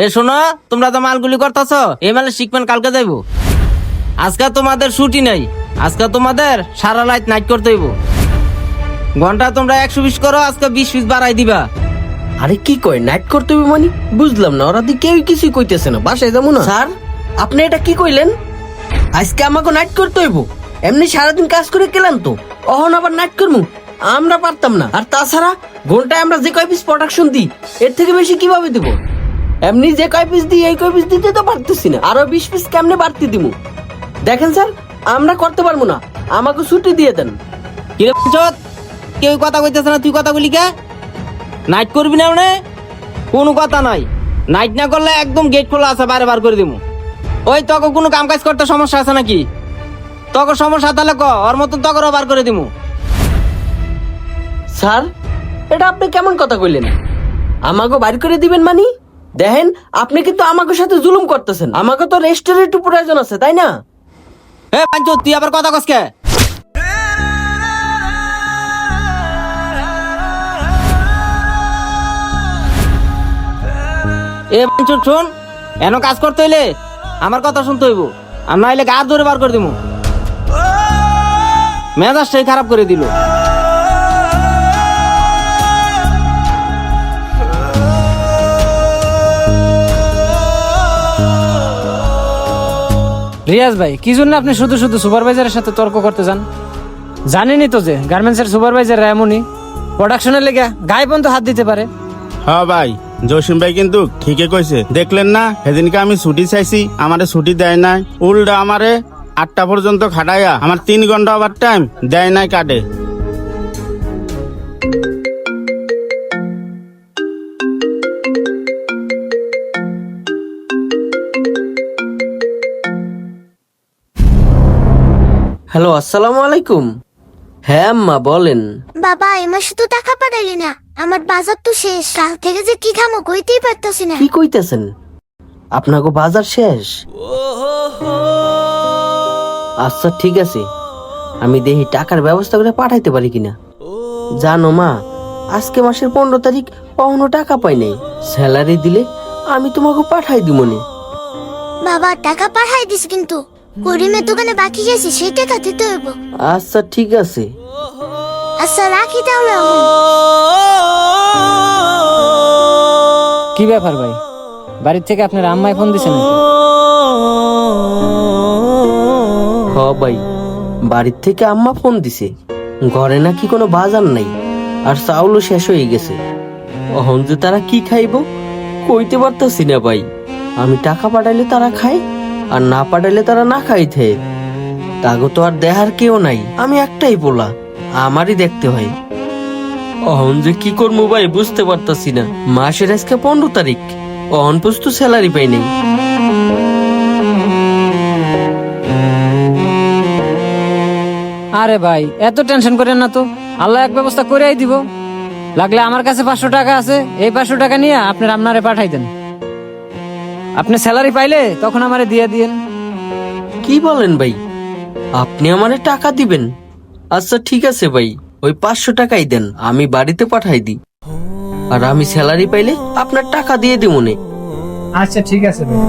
এ শোনো, তোমরা তো মালগুলি করতেছ, এই মালে শিখবেন কালকে যাইব। আজকে তোমাদের ছুটি নাই, আজকে তোমাদের সারা রাত নাইট করতে হইব। ঘন্টা তোমরা 120 করো, আজকে 20 পিস বাড়াই দিবা। আরে কি কয় নাইট করতে হবে মানে? বুঝলাম না, ওরা দিয়ে কেউ কিছুই কইতেছে না, বাসায় যাবো না। স্যার আপনি এটা কি কইলেন? আজকে আমাকে নাইট করতে হইব? এমনি সারাদিন কাজ করে গেলাম তো, অহন আবার নাইট করবো? আমরা পারতাম না। আর তাছাড়া ঘন্টায় আমরা যে কয় পিস প্রোডাকশন দিই, এর থেকে বেশি কিভাবে দিব? এমনি যে কয় পিস দিই এই কয় পিস দিতে তো পারতেছি না, আরো 20 পিস কেমনে বাড়তি দিব? দেখেন স্যার, আমরা করতে পারবো না, আমাকে ছুটি দিয়ে দেন। কিরে পঞ্চত, কেউ কথা কইতেছে না, তুই কথা বলি কে? নাইট করবি না মানে? কোনো কথা নাই, নাইট না করলে একদম গেট খোলা আছে, বারে বার করে দিব। ওই তখন কোনো কাম কাজ করতে সমস্যা আছে নাকি? তখন সমস্যা তাহলে ক, ওর মতন তখনও বার করে দিব। স্যার এটা আপনি কেমন কথা কইলেন? আমাকে বাড়ি করে দিবেন মানে? দেখেন আপনি কিন্তু আমাকে সাথে জুলুম করতেছেন, আমাকে তো রেস্টের একটু প্রয়োজন আছে, তাই না? এ পঞ্চত, তুই আবার কথা কস কে? এ পঞ্চত শোন, এন কাজ করতে হইলে আমার কথা শুনতে হইব, আর না হইলে গা ধরে বার করে দিব। মেজাজটাই খারাপ করে দিল। রিয়াজ ভাই, কি জন্য আপনি শুধু শুধু সুপারভাইজারের সাথে তর্ক করতে যান? জানেনই তো যে গার্মেন্টসের সুপারভাইজার এমনই, প্রোডাকশনের লেগে গায়ে পর্যন্ত হাত দিতে পারে। হ্যাঁ ভাই, জসিম ভাই কিন্তু ঠিকই কইছে। দেখলেন না সেদিনকে আমি ছুটি চাইছি, আমারে ছুটি দেয় নাই, উল্টা আমারে 8টা পর্যন্ত খাটাইয়া আমার 3 ঘন্টা ওভার টাইম দেয় নাই কাটে। হ্যালো, আসসালামু আলাইকুম। হ্যাঁ আম্মা বলেন। বাবা এই মাসে তো টাকা পাঠাইলি না, আমার বাজার তো শেষ, কাল থেকে যে কি খামো কইতেই পারতাছি না। কি কইতেছেন? আপনাকে বাজার শেষ? আচ্ছা ঠিক আছে, আমি দেখি টাকার ব্যবস্থা করে পাঠাইতে পারি কিনা। জানো মা, আজকে মাসের 15 তারিখ, কখনো টাকা পাই নাই। স্যালারি দিলে আমি তোমাকে পাঠাই দিব নে। বাবা টাকা পাঠাই দিস, কিন্তু করিমের দোকানে বাকি গেছি, সেই টাকা দিতে হইব। আচ্ছা ঠিক আছে। আচ্ছা রাখি তাহলে এখন। কি ব্যাপার ভাই, বাড়ির থেকে আপনার আম্মায় ফোন দিছেন নাকি? হ ভাই, বাড়ির থেকে আম্মা ফোন দিছে, ঘরে নাকি কোনো বাজার নাই, আর চাউলও শেষ হয়ে গেছে। অহন যে তারা কি খাইব কইতে পারতাছি না ভাই। আমি টাকা পাঠাইলে তারা খায়, আর না পাঠাইলে তারা না খাইতে। তাগো তো আর দেহার কেউ নাই, আমি একটাই পোলা, আমারই দেখতে হয়। অহন যে কি করবো ভাই বুঝতে পারতাছি না। মাসের আজকে 15 তারিখ, অহন পর্যন্ত স্যালারি পাই নাই। আরে ভাই এত টেনশন করেন না তো, আল্লাহ এক ব্যবস্থা করেই দিব। লাগলে আমার কাছে 500 টাকা আছে, এই 500 টাকা নিয়ে আপনার আপনারে পাঠাই দেন। আপনি স্যালারি পাইলে তখন আমারে দিয়ে দিয়েন। কি বলেন ভাই, আপনি আমারে টাকা দিবেন? আচ্ছা ঠিক আছে ভাই, ওই 500 টাকাই দেন, আমি বাড়িতে পাঠাই দিই। আর আমি স্যালারি পাইলে আপনার টাকা দিয়ে দিব নে। আচ্ছা ঠিক আছে ভাই।